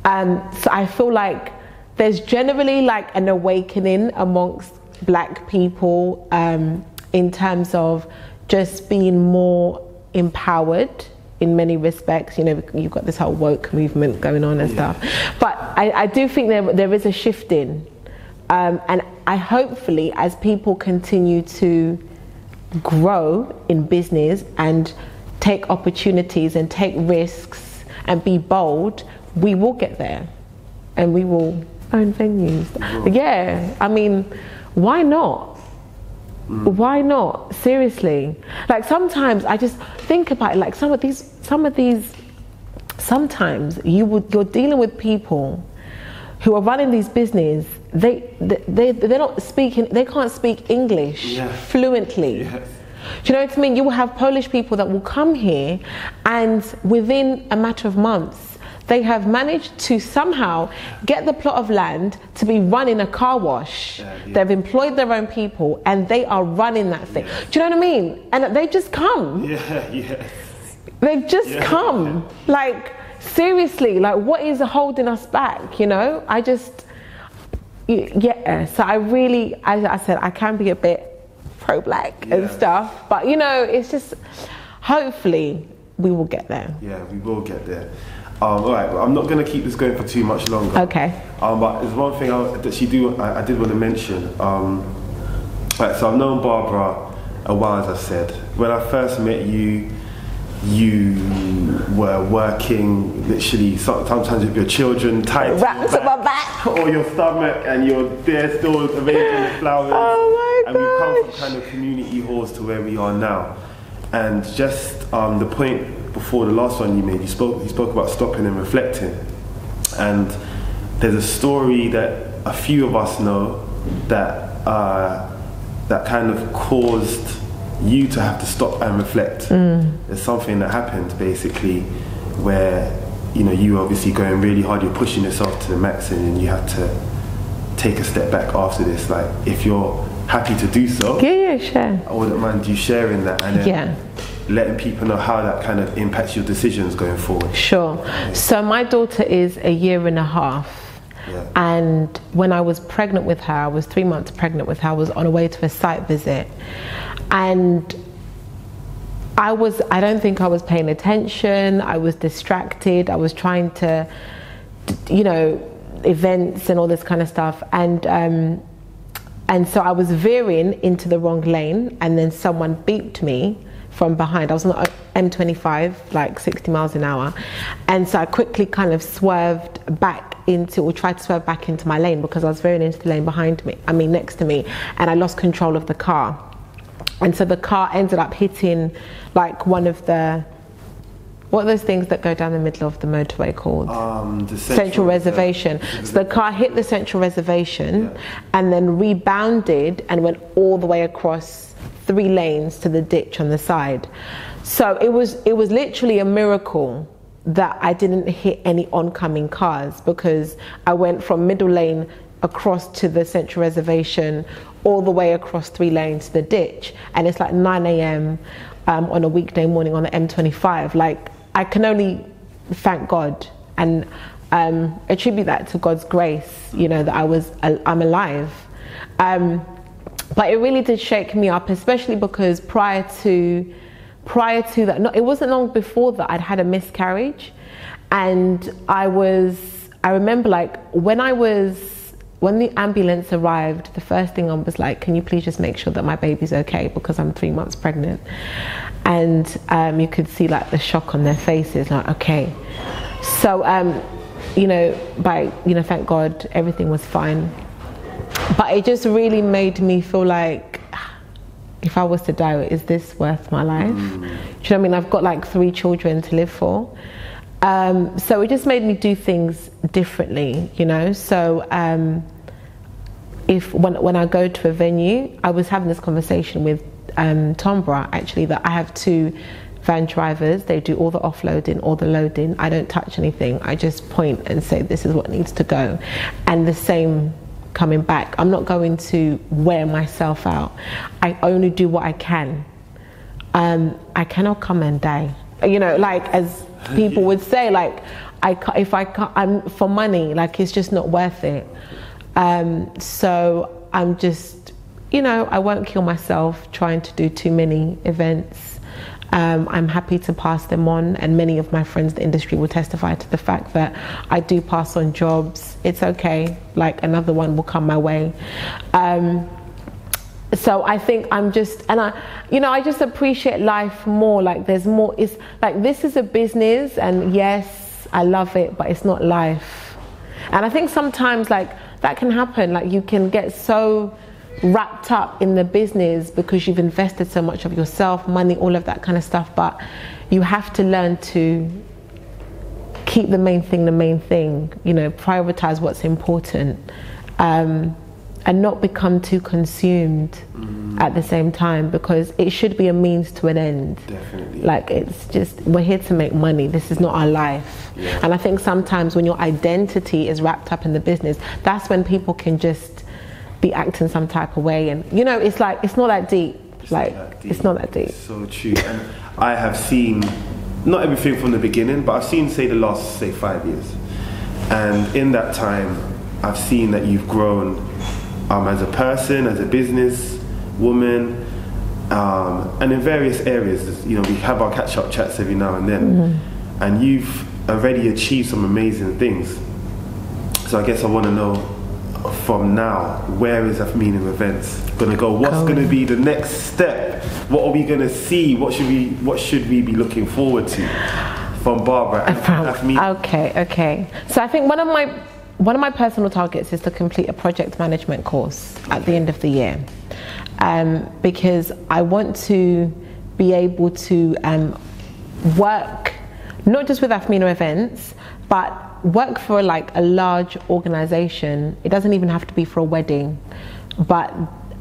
So I feel like there's generally like an awakening amongst black people in terms of just being more empowered in many respects. You know, you've got this whole woke movement going on and stuff, but I do think there is a shifting, and I hopefully, as people continue to grow in business and take opportunities and take risks and be bold, we will get there, and we will own venues. Yeah, I mean, why not? Why not? Seriously. Like sometimes I just think about it, like some of these sometimes you're dealing with people who are running these business, they're not speaking, they can't speak English fluently. Yes. Do you know what I mean? You will have Polish people that will come here, and within a matter of months they have managed to somehow get the plot of land to be running a car wash. They've employed their own people, and they are running that thing. Do you know what I mean? And they've just come. They've just come. Like, seriously, like what is holding us back, you know? I just, so I really, as I said, I can be a bit pro-black and stuff, but you know, it's just, hopefully we will get there. Yeah, we will get there. Alright, well, I'm not going to keep this going for too much longer. Okay. But there's one thing I did want to mention. Right, so I've known Babara a while, as I said. When I first met you, you were working literally sometimes with your children tied to my back or your stomach, and you're there still arranging the flowers. Oh my God! And we've come from kind of community halls to where we are now. And just the point before the last one you made, you spoke about stopping and reflecting, and there's a story that a few of us know that that kind of caused you to have to stop and reflect. There's something that happened basically where, you know, you obviously going really hard, you're pushing yourself to the max, and you have to take a step back after this. Like, if you're happy to do so, sure, I wouldn't mind you sharing that. And letting people know how that kind of impacts your decisions going forward. Sure. So my daughter is a year and a half. Yeah. And when I was pregnant with her, I was 3 months pregnant with her, I was on a way to a site visit. And I don't think I was paying attention. I was distracted. I was trying to, events and all this kind of stuff. And so I was veering into the wrong lane, and then someone beeped me from behind. I was on the M25, like 60 miles an hour. And so I quickly kind of tried to swerve back into my lane, because I was veering into the lane next to me, and I lost control of the car. And so the car ended up hitting like one of the, what are those things that go down the middle of the motorway called? The central reservation. So the car hit the central reservation, and then rebounded and went all the way across 3 lanes to the ditch on the side. So it was literally a miracle that I didn't hit any oncoming cars, because I went from middle lane across to the central reservation, all the way across 3 lanes to the ditch, and it's like 9 a.m. On a weekday morning on the M25. Like, I can only thank God and attribute that to God's grace, that I'm alive. But it really did shake me up, especially because prior to that, no, it wasn't long before that I'd had a miscarriage. And I remember, like, when the ambulance arrived, the first thing I was like, can you please just make sure that my baby's okay, because I'm 3 months pregnant. And you could see like the shock on their faces, like, okay. So thank God everything was fine. But it just really made me feel like, if I was to die, is this worth my life? Do you know what I mean? I've got like 3 children to live for. So it just made me do things differently, So when I go to a venue, I was having this conversation with Tombra, actually, that I have 2 van drivers. They do all the offloading, all the loading. I don't touch anything. I just point and say, this is what needs to go. And the same coming back. I'm not going to wear myself out. I only do what I can. I cannot come and die. Like, as people would say, like, I'm for money, like, it's just not worth it. So I'm just, I won't kill myself trying to do too many events. I'm happy to pass them on, and many of my friends in the industry will testify to the fact that I do pass on jobs. It's okay, like, another one will come my way. So I think I just appreciate life more. Like, there's more. It's like, this is a business, and yes, I love it, but it's not life. And I think sometimes, like, that can happen. Like, you can get so wrapped up in the business because you've invested so much of yourself, money, all of that kind of stuff. But you have to learn to keep the main thing, prioritize what's important. And not become too consumed at the same time, because it should be a means to an end. Definitely. Like, it's just, we're here to make money. This is not our life. Yeah. And I think sometimes when your identity is wrapped up in the business, that's when people can just be acting some type of way. And, it's like, it's not that deep. It's not that deep. So true. And I have seen, not everything from the beginning, but I've seen, say, the last, 5 years. And in that time, I've seen that you've grown as a person, as a business woman, and in various areas. We have our catch-up chats every now and then, and you've already achieved some amazing things. So I guess I want to know, from now, where is Afmena Events going to go? What's going to be the next step? What are we going to see? What should we be looking forward to from Babara and Afmena? Okay. So I think one of my personal targets is to complete a project management course at the end of the year, because I want to be able to work not just with Afmena Events, but work for like a large organization. It doesn't even have to be for a wedding, but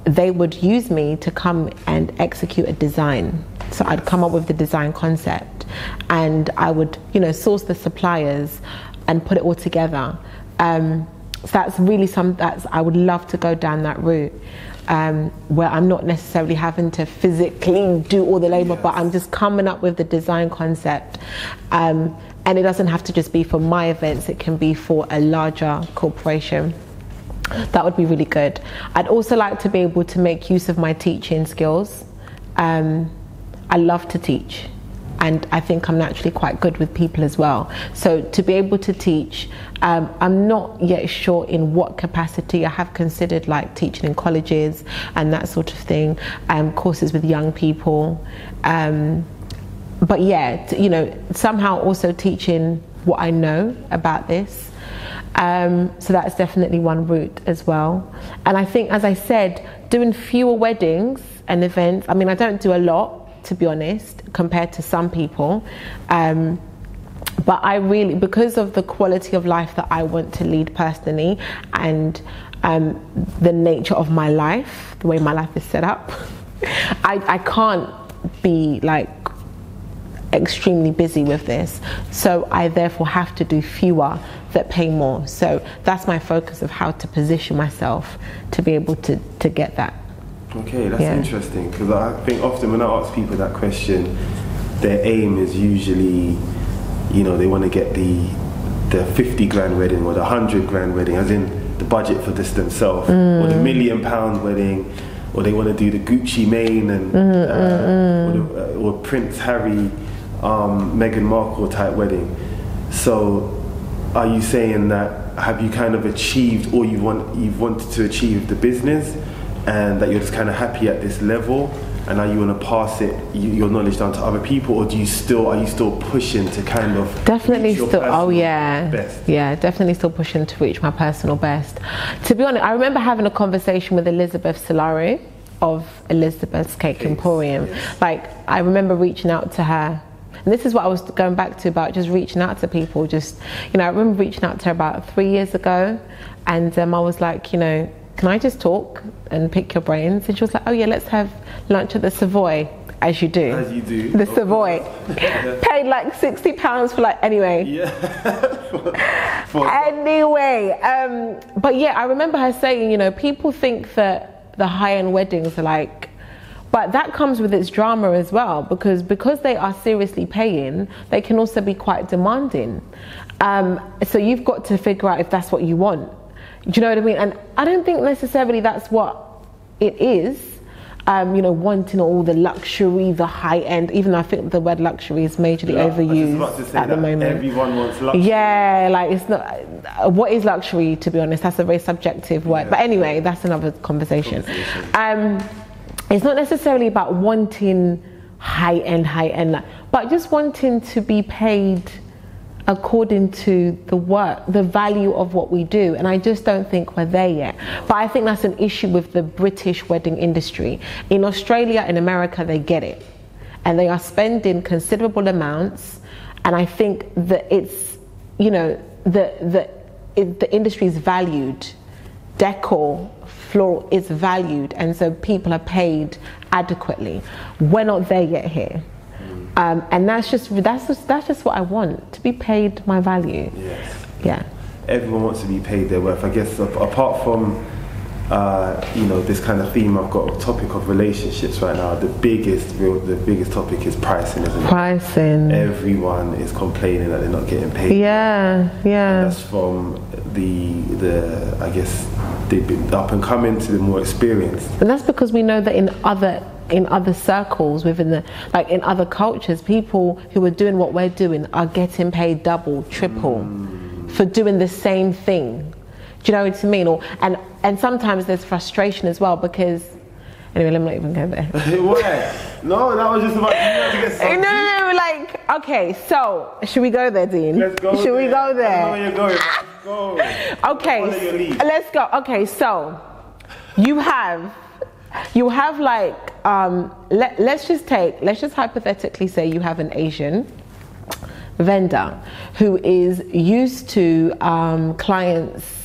they would use me to come and execute a design. So I'd come up with the design concept, and I would, source the suppliers and put it all together. So that's really I would love to go down that route. where I'm not necessarily having to physically do all the labor, but I'm just coming up with the design concept. And it doesn't have to just be for my events, it can be for a larger corporation. That would be really good. I'd also like to be able to make use of my teaching skills. I love to teach, and I think I'm naturally quite good with people as well. So to be able to teach, I'm not yet sure in what capacity. I have considered like teaching in colleges and that sort of thing, courses with young people. But yeah, you know, somehow also teaching what I know about this. So that's definitely one route as well. And I think, as I said, doing fewer weddings and events. I mean, I don't do a lot, to be honest, compared to some people. But I really, because of the quality of life that I want to lead personally, and the nature of my life, the way my life is set up, I can't be like extremely busy with this, so I therefore have to do fewer that pay more. So that's my focus of how to position myself to be able to get that. Okay, that's interesting, because I think often when I ask people that question, their aim is usually, you know, they want to get the 50 grand wedding or the 100 grand wedding, as in the budget for this themselves, or the £1 million wedding, or they want to do the Gucci Mane and or Prince Harry, Meghan Markle type wedding. So are you saying that, have you kind of achieved all you've wanted to achieve the business, and that you're just kind of happy at this level, and now you want to pass your knowledge down to other people, or are you still pushing to kind of definitely still best? Yeah, definitely still pushing to reach my personal best. To be honest, I remember having a conversation with Elizabeth Solari of Elizabeth's Cake Emporium. Like, I remember reaching out to her. And this is what I was going back to about just reaching out to people. Just, you know, I remember reaching out to her about 3 years ago, and I was like, you know, can I just talk and pick your brains? And she was like, oh yeah, let's have lunch at the Savoy, as you do. As you do. The Savoy. Paid like £60 for like, anyway. Yeah. Anyway, but yeah, I remember her saying, you know, people think that the high-end weddings are like, but that comes with its drama as well, because they are seriously paying, they can also be quite demanding. So you've got to figure out if that's what you want. Do you know what I mean? And I don't think necessarily that's what it is. You know, wanting all the luxury, the high end, even though I think the word luxury is majorly overused at the moment. Everyone wants luxury. Yeah, like it's not, what is luxury, to be honest? That's a very subjective word. But anyway, that's another conversation. It's not necessarily about wanting high end, but just wanting to be paid according to the work, the value of what we do. And I just don't think we're there yet. But I think that's an issue with the British wedding industry. In Australia, in America, they get it, and they are spending considerable amounts. And I think that it's, you know, the industry is valued. Decor, floral is valued, and so people are paid adequately. We're not there yet here. And that's just what I want, to be paid my value. Yes. Yeah. Everyone wants to be paid their worth. I guess apart from you know, this kind of theme, I've got a topic of relationships right now. The biggest topic is pricing, isn't it? Pricing. Everyone is complaining that they're not getting paid. Yeah, yeah. And that's from the I guess they've been up and coming to the more experienced. And that's because we know that in other circles, within in other cultures, people who are doing what we're doing are getting paid double, triple for doing the same thing. Do you know what I mean? And sometimes there's frustration as well, because anyway, let me not even go there. What? No, that was just about you to get something. No, like, okay, so should we go there, Dean? Let's go. Should we go there? I know where you're going. Let's go. Okay, let's go. Okay, so you have like let's just hypothetically say you have an Asian vendor who is used to clients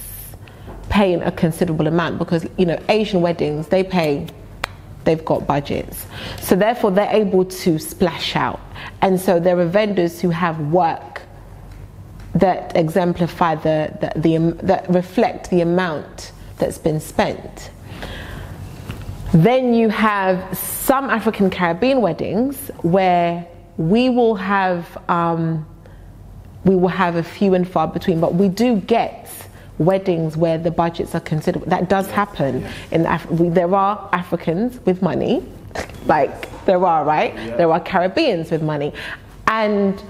paying a considerable amount, because, you know, Asian weddings, they've got budgets, so therefore they're able to splash out. And so there are vendors who have work that exemplify that reflect the amount that's been spent. Then you have some African Caribbean weddings where we will have a few and far between, but we do get weddings where the budgets are considered. That does happen. There are Africans with money, like there are, right? Yeah. There are Caribbeans with money, and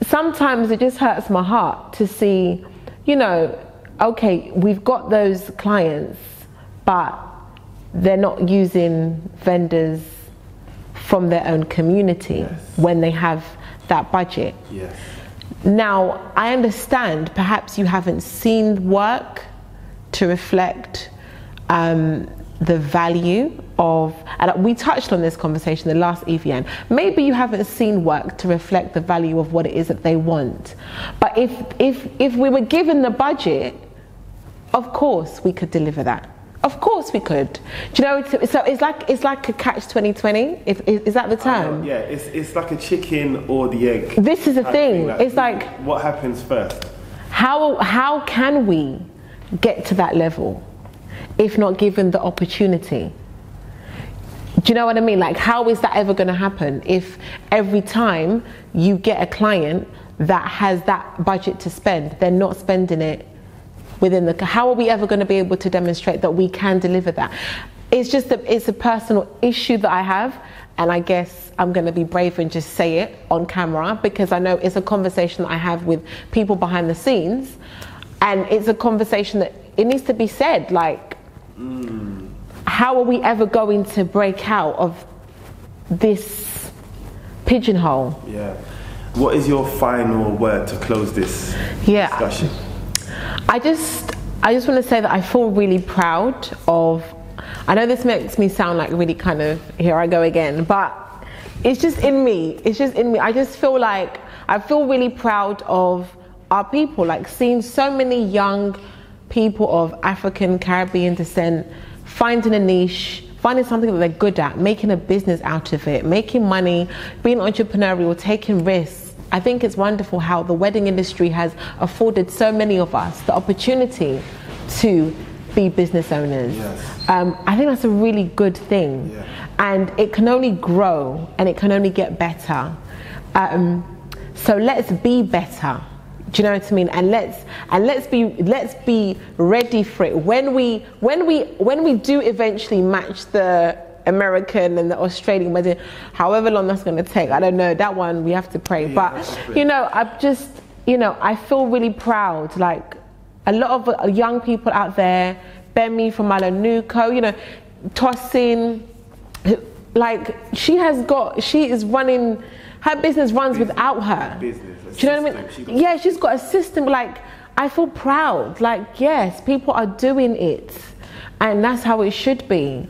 sometimes it just hurts my heart to see, okay, we've got those clients, but they're not using vendors from their own community when they have that budget. Yes. Now, I understand perhaps you haven't seen work to reflect the value of, and we touched on this conversation in the last EVN, maybe you haven't seen work to reflect the value of what it is that they want. But if we were given the budget, of course we could deliver that. Of course we could. Do you know? So it's like a catch 2020. Is that the term? Yeah, it's like a chicken or the egg. This is the thing. It's like, what happens first? How can we get to that level if not given the opportunity? Do you know what I mean? Like, how is that ever going to happen if every time you get a client that has that budget to spend, they're not spending it within how are we ever going to be able to demonstrate that we can deliver that? It's just it's a personal issue that I have, and I guess I'm going to be brave and just say it on camera, because I know it's a conversation that I have with people behind the scenes, and it's a conversation that it needs to be said, like, how are we ever going to break out of this pigeonhole? Yeah. What is your final word to close this discussion? I just want to say that I feel really proud of, I know this makes me sound like really kind of, here I go again, but it's just in me. I just feel like, I feel really proud of our people, like seeing so many young people of African Caribbean descent finding a niche, finding something that they're good at, making a business out of it, making money, being entrepreneurial, taking risks. I think it's wonderful how the wedding industry has afforded so many of us the opportunity to be business owners. Yes. I think that's a really good thing, and it can only grow and it can only get better. So let's be better. Do you know what I mean? And let's be ready for it when we do eventually match the American and the Australian wedding, however long that's going to take. I don't know, that one we have to pray. But I feel really proud, like a lot of young people out there, Bemi from Malanuko, Tosin, like she is running, her business runs without her. Do you know what I mean? Yeah, she's got a system. Like, I feel proud, like, yes, people are doing it, and that's how it should be.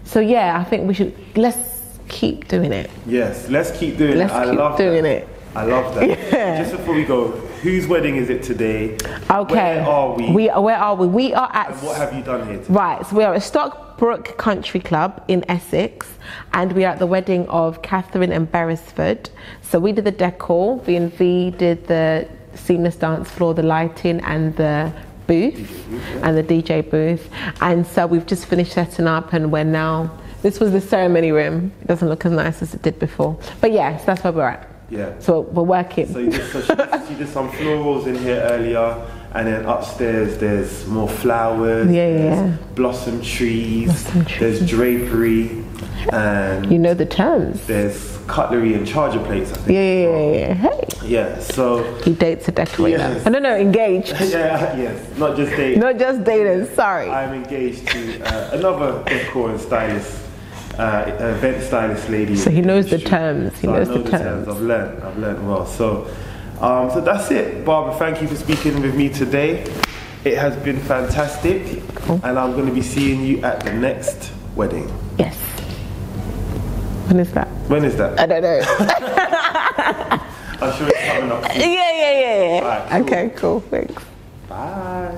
So yeah, I think let's keep doing it. Yes, let's keep doing it. I love that. I love that. Yeah. Just before we go, whose wedding is it today? Okay. Where are we? Where are we? We are at... And what have you done here today? Right, so we are at Stockbrook Country Club in Essex, and we are at the wedding of Catherine and Beresford. So we did the decor, V&V did the seamless dance floor, the lighting, and the booth, and the DJ booth. And so we've just finished setting up, and we're now, this was the ceremony room. It doesn't look as nice as it did before, but yes, that's where we're at. Yeah. So we're working. So she did some florals in here earlier, and then upstairs there's more flowers, there's blossom trees, there's drapery, and you know the terms. There's cutlery and charger plates, I think. Yeah. Hey. Yeah, so he dates a decorator. Yes. I don't know, engaged. Yes, not just dating. Not just dating, sorry. I'm engaged to another decor and stylist, event stylist lady. So he knows the terms. He knows the terms. I've learned well. So that's it. Barbara, thank you for speaking with me today. It has been fantastic. Cool. And I'm going to be seeing you at the next wedding. Yes. When is that? I don't know. I'm sure it's coming up soon. Yeah. Right, cool. Okay, cool. Thanks. Bye.